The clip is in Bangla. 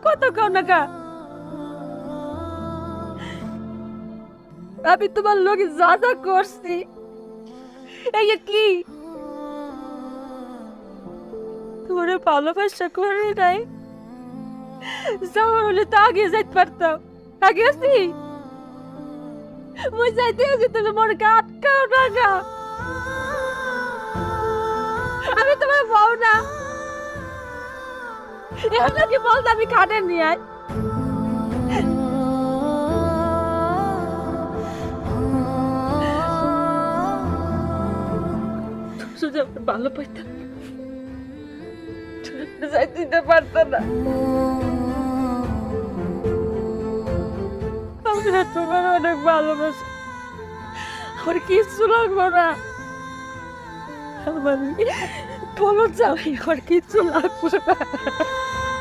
কত কাও না কা আমি তোমার লগে যা যা করছি এই যে কি তোমার ভালোবাসা করে নাই যাওয়ার হলে তো আগে যাইতে পারতাম আগে আসি মুই যাইতে আছি তুমি মনে কা আটকাও না গা আমি তোমার বউ না এখন নাকি বলতে আমি খাটে নিয়ে আয় শুধু আমার ভালো পাইতাম যাইতে দিতে পারতাম না আমি না তোমার অনেক ভালোবাসি আমার কিচ্ছু লাগবো না আমার বলো যাও আমার কিচ্ছু লাগবো না